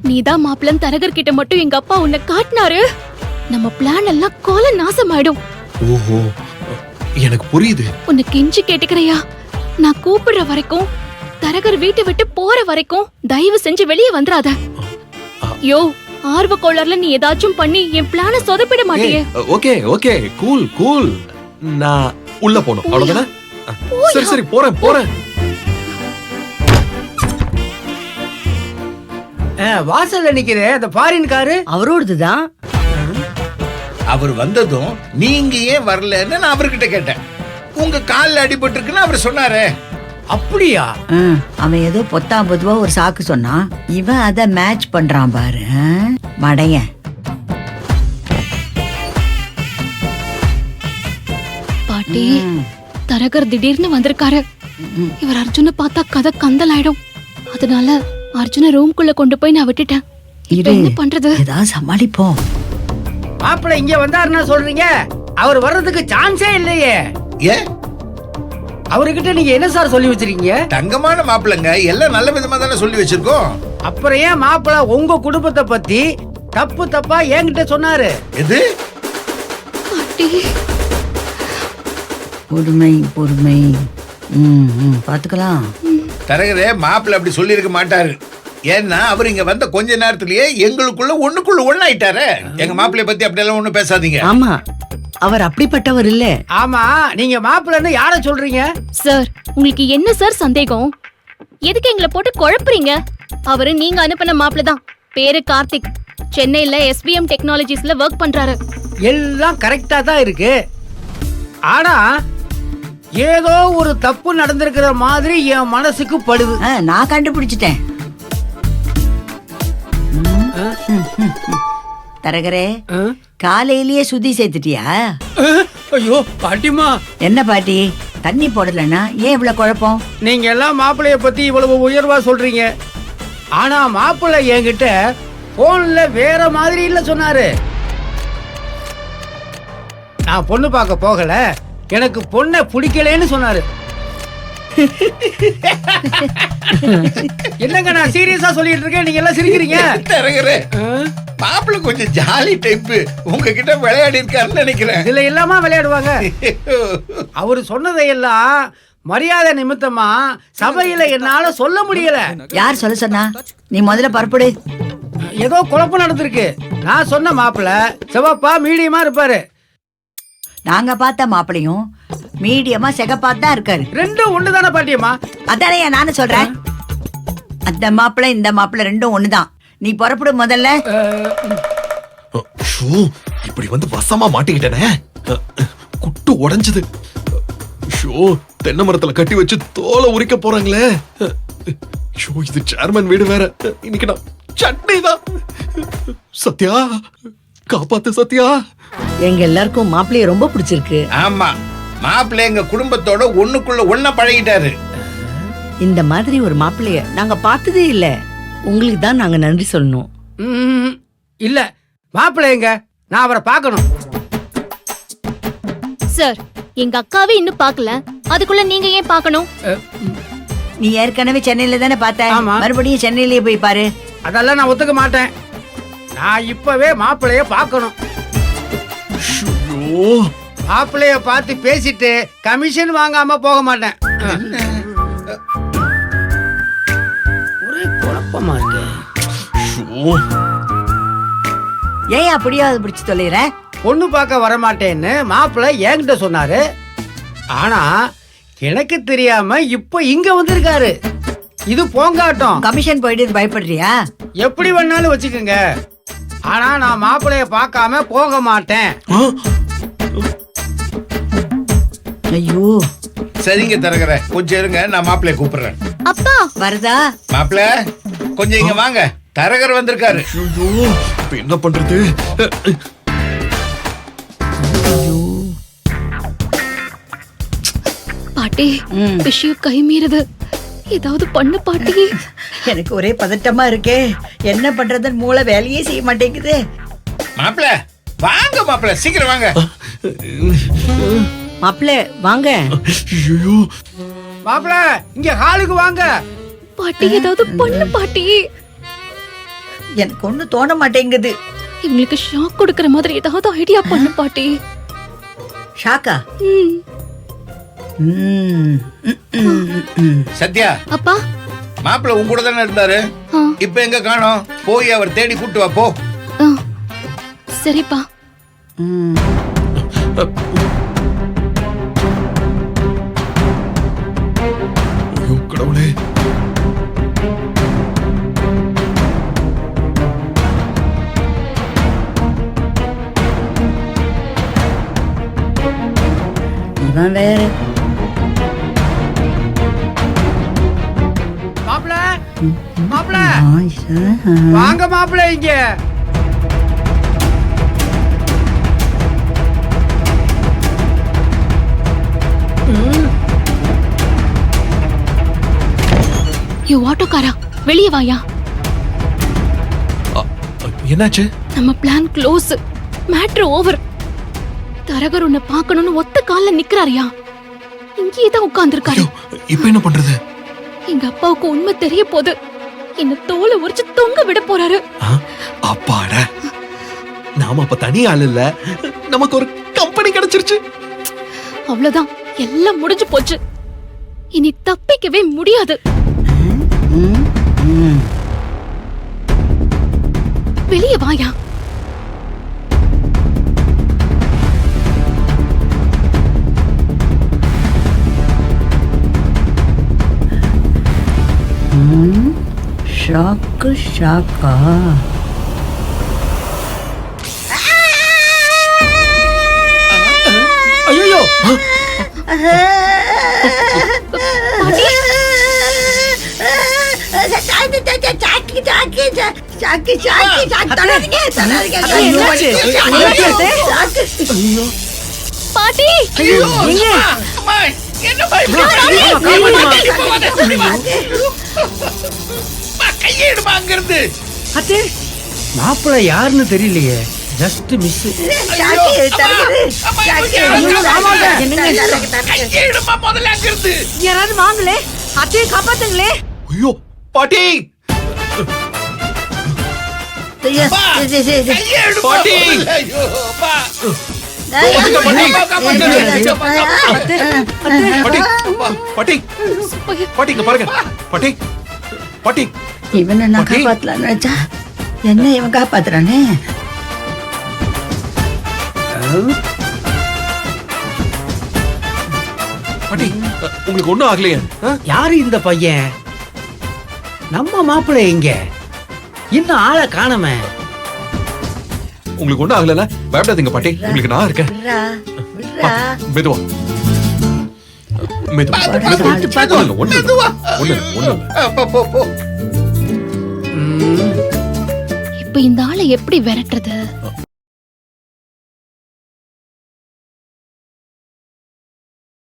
நீதான் மாப்பிள்ளன் தரகர் கிட்ட மட்டும் எங்க அப்பா உன்னை காட்டினாரு, நம்ம பிளான் எல்லாம் கோல நாசமாயிடும். ஓஹோ, எனக்கு புரியுது. உன்னை கெஞ்சி கேட்டுக்கிறையா, நான் கூப்பிடுற வரைக்கும், தரகர் வீட்டை விட்டு போற வரைக்கும் தயவு செஞ்சு வெளியே வந்துடாத. யோ, ஆர்வ கோளாறுல நீ ஏதாச்சும் பண்ணி என் பிளான சொதப்பிட மாட்டியே. Okay okay, cool cool. நான் உள்ள போணும், அவ்வளவுதானே? சரி சரி, போறேன் போறேன். வாசல்ல நிக்கிற அந்த ஃபாரின் காரு அவரோடதுதான். அவர் வந்ததும் நீங்க ஏன் வரலன்னு நான் அவர்கிட்ட கேட்டேன். உங்க கால்ல அடிபட்டு இருக்குன்னு அவர் சொன்னாரே. அப்படியா? அவன் ஏதோ பொத்தாம் பொதுவா ஒரு சாக்கு சொன்னான், இவன் அத மேட்ச் பண்றான் பாரு. மடையன். பாட்டி, தரகர் திடீர்னு வந்திருக்காரு. இவர் அர்ஜுனை பார்த்தா கதை கந்தலாயிடும். அதனால அர்ஜுன ரூம்குள்ள கொண்டு போய் நான் விட்டுட்டேன். இப்ப என்ன பண்றது? ஏதாவது சமாளிப்போம். மாப்பிள்ள இங்க வந்தாருன்னா சொல்றீங்க, அவர் வர்றதுக்கு சான்ஸே இல்லையே. ஏன்? அவர்கிட்ட நீங்க என்ன சார் சொல்லி வச்சிருக்கீங்க? தங்கமான மாப்பிள்ளைங்க, எல்லாம் நல்ல விதமா தானே சொல்லி வச்சிருக்கோம். அப்புறம் ஏன் மாப்பிள்ள உங்க குடும்பத்தை பத்தி தப்பு தப்பா என்கிட்ட சொன்னாரு? எது? பாட்டி, பொறுமை பொறுமை. பாத்துக்கலாம். தரகரே, மாப்பிள்ளை அப்படி சொல்லி இருக்க மாட்டாரு. ஏன்னா அவர் இங்க வந்த கொஞ்ச நேரத்திலேயே எங்களுக்குள்ள ஒண்ணாயிட்டாரு. எங்க மாப்பிள்ளைய பத்தி அப்படியெல்லாம் ஒண்ணும் பேசாதீங்க. ஆமா, அவர் அப்படிப்பட்டவர் இல்ல. ஆமா, நீங்க மாப்பிள்ளன்னு யார சொல்றீங்க? சார், உங்களுக்கு என்ன சார் சந்தேகம்? எதுக்கு எங்களை போட்டு குழப்புறீங்க? அவரு நீங்க அனுப்பின மாப்பிள்ள தான். பேரு கார்த்திக். சென்னையில SBM டெக்னாலஜிஸ்ல ஒர்க் பண்றாரு. எல்லாம் கரெக்டா தான் இருக்கு. ஆனா ஏதோ ஒரு தப்பு நடந்திருக்கிற மாதிரி என் மனசுக்கு படுது. நான் கண்டுபிடிச்சிட்டேன். தரகரே, காலையிலேயே சுத்தி சேர்த்துட்டியா? ஐயோ பாட்டிமா. என்ன பாட்டி, தண்ணி போடலன்னா ஏன் இவ்வளவு குழப்பம்? நீங்க எல்லாம் மாப்பிள்ளைய பத்தி இவ்வளவு உயர்வா சொல்றீங்க. ஆனா மாப்பிள்ளை என்கிட்ட போன்ல வேற மாதிரி இல்ல சொன்னாரு. நான் பொண்ணு பார்க்க போகல, எனக்கு பொண்ணை பிடிக்கலன்னு சொன்னாரு. என்னங்க நான் சீரியஸா சொல்லிட்டு இருக்கேன், நீங்க எல்லாம் சிரிக்கிறீங்க. தரகரே, மாப்பிள்ளை கொஞ்சம் ஜாலி டைப். உங்ககிட்ட விளையாடி இருக்காருன்னு நினைக்கிறேன். இதுல எல்லாமா விளையாடுவாங்க. அவரு சொன்னதையெல்லாம் மரியாதை நிமித்தமா சபையில என்னால சொல்ல முடியல. யார் சொல்ல சொன்னா? நீ முதல்ல பரப்புடு. ஏதோ குழப்பம் நடந்திருக்கு. நான் சொன்ன மாப்பிள்ளை சிவப்பா மீடியமா இருப்பாரு. நாங்க பார்த்த மாப்பிளையும் மீடியமா செகப்பா தான் இருக்காரு. ரெண்டும் ஒண்ணுதானே பாட்டியம்மா? அதானே நானும் சொல்றேன். அந்த மாப்பிள்ளை இந்த மாப்பிள்ளை ரெண்டும் ஒண்ணுதான். நீ புறப்படு முதல்ல. இப்படி வந்து வசமா மாட்டிக்கிட்டேனே, குட்டு உடைஞ்சது. தென்னை மரத்துல கட்டி வச்சு தோலை உரிக்க போறாங்களே. இது சேர்மன் வீடு வேற. இன்னைக்கு நான் சட்னி தான். சத்யா, காப்பாத்து சத்யா. எங்க எல்லாருக்கும் மாப்பிள்ளைய ரொம்ப பிடிச்சிருக்கு. ஆமா, மாப்பிள்ளை எங்க குடும்பத்தோட ஒண்ணுக்குள்ள ஒண்ணா பழகிட்டாரு. இந்த மாதிரி ஒரு மாப்பிள்ளைய நாங்க பார்த்ததே இல்ல. உங்களுக்கு தான் நாங்க நன்றி சொல்லணும். இல்ல, மாப்பிள்ளை எங்க? நான் அவரை பார்க்கணும். சார், எங்க அக்காவே இன்னும் பார்க்கல, அதுக்குள்ள நீங்க ஏன் பார்க்கணும்? நீ ஏற்கனவே சென்னையில தானே பார்த்த, மறுபடியும் சென்னையிலேயே போய் பாரு. அதெல்லாம் நான் ஒத்துக்க மாட்டேன். நான் இப்பவே மாப்பிள்ளைய பார்க்கணும். மாப்பிள்ளைய பார்த்து பேசிட்டு கமிஷன் வாங்காம போக மாட்டேன். ஒரே குழப்பமா இருக்கு. ஏன் அப்படியே பிடிச்சு தொலைற? பொண்ணு பார்க்க வரமாட்டேன்னு மாப்பிள்ளை என்கிட்ட சொன்னாரு. ஆனா எனக்கு தெரியாம இப்ப இங்க வந்திருக்காரு. இது போங்காட்டம். கமிஷன் போயிட்டு பயப்படுறியா? எப்படி வேணாலும் வச்சுக்கோங்க. ஆனா நான் மாப்பிள்ளைய பார்க்காம போக மாட்டேன். ஐயோ, சரிங்க தரகர, கொஞ்சம் இருங்க, நான் மாப்பிள்ளைய கூப்பிடுறேன். அப்பா வரதா? மாப்பிள்ளை கொஞ்சம் இங்க வாங்க, தரகர் வந்திருக்காரு. என்ன பண்றது? பாட்டி, விஷயம் கை மீறுது. ஏதாவது பண்ணு பாட்டி. எனக்கு ஒரே பதட்டமா இருக்கே. என்ன பண்றதுன்னு மூளை வேலையே செய்ய மாட்டேங்குது. மாப்பிள்ளை வாங்க, மாப்பிள்ளை சீக்கிரம் வாங்க. மாப்பிள்ளை வாங்க. மாப்பிள்ளை இங்க ஹாலுக்கு வாங்க. பாட்டி, ஏதாவது பண்ணு பாட்டி. எனக்கு ஒண்ணும் தோண மாட்டேங்குது. இவங்களுக்கு ஷாக் கொடுக்கற மாதிரி ஏதாவது ஐடியா பண்ணு பாட்டி. ஷாக்கா? ம். ம், ம், ம், ம். சத்யா, அப்பா. மாப்பிள்ள உன் கூட தானே இருந்தாரு, ஆ, இப்ப எங்க காணோம்? போய் அவர் தேடி கூட்டு வா போ. ஆ. சரிப்பா. ம். ஐயோ கடவுளே. இவன் வேற. மாப்பிள மாப்பிள ஆயிஷா. வாங்க மாப்பிள இங்க. யோ ஆட்டோக்காரா, வெளியே வாயா. அ, என்னாச்சு? நம்ம பிளான் க்ளோஸ். Matter over. தரகர் உன்னை பார்க்கணும்னு ஒத்த கால்ல நிக்கிறாரியா. இங்கேயே தான் உட்கார்ந்துருக்காரு. ஐயோ இப்ப என்ன பண்றது? எங்க அப்பாவுக்கு உண்மை தெரிய போது என்ன தோலை உரிச்சு தொங்க விட போறாரு. ஆ, அப்பாடா, நாம அப்ப தனி ஆள் இல்ல, நமக்கு ஒரு கம்பெனி கிடைச்சிருச்சு. அவ்வளவுதான், எல்லாம் முடிஞ்சு போச்சு. இனி தப்பிக்கவே முடியாது. ம், ம். வெளியே வாயா. ம். ஷாக்கு ஷாக்கா? ஐயோ பாட்டி. அம்மா, என்னம்மா இப்படி பண்றீங்க? அம்மா, கையை எடுமா அங்கிருந்து. அத்தே, மாப்பிள யாருன்னு தெரியலையே, ஜஸ்ட் மிஸ். கையை எடுமா முதல்ல அங்கிருந்து. யாராவது வாங்களே, அத்தையை காப்பாத்துங்களே. ஐயோ பாட்டி. அம்மா, கையை எடுமா பாட்டி. முதல்ல. ஐயோ, அம்மா. பாட்டி பாட்டி பாட்டி இங்க பாருங்க. பாட்டி பாட்டி. இவனை நான் பாட்டி. காப்பாத்தலான்னு வச்சா என்ன இவன் காப்பாத்துறானே? பாட்டி உங்களுக்கு ஒண்ணும் ஆகலையே? ஆ? யாரு இந்த பையன்? நம்ம மாப்பிள எங்க? இன்னும் ஆளை காணமே. உங்களுக்கு ஒண்ணும் ஆகலல, பயப்படாதீங்க பாட்டி, உங்களுக்கு நான் இருக்கேன். விட்றா, விட்றா. மெதுவா மெதுவா. ஒண்ணும் இல்ல, ஒண்ணும் இல்ல, ஒண்ணும் இல்ல, ஒண்ணும் இல்ல. போ, போ. இப்ப இந்த ஆளை எப்படி விரட்டுறது?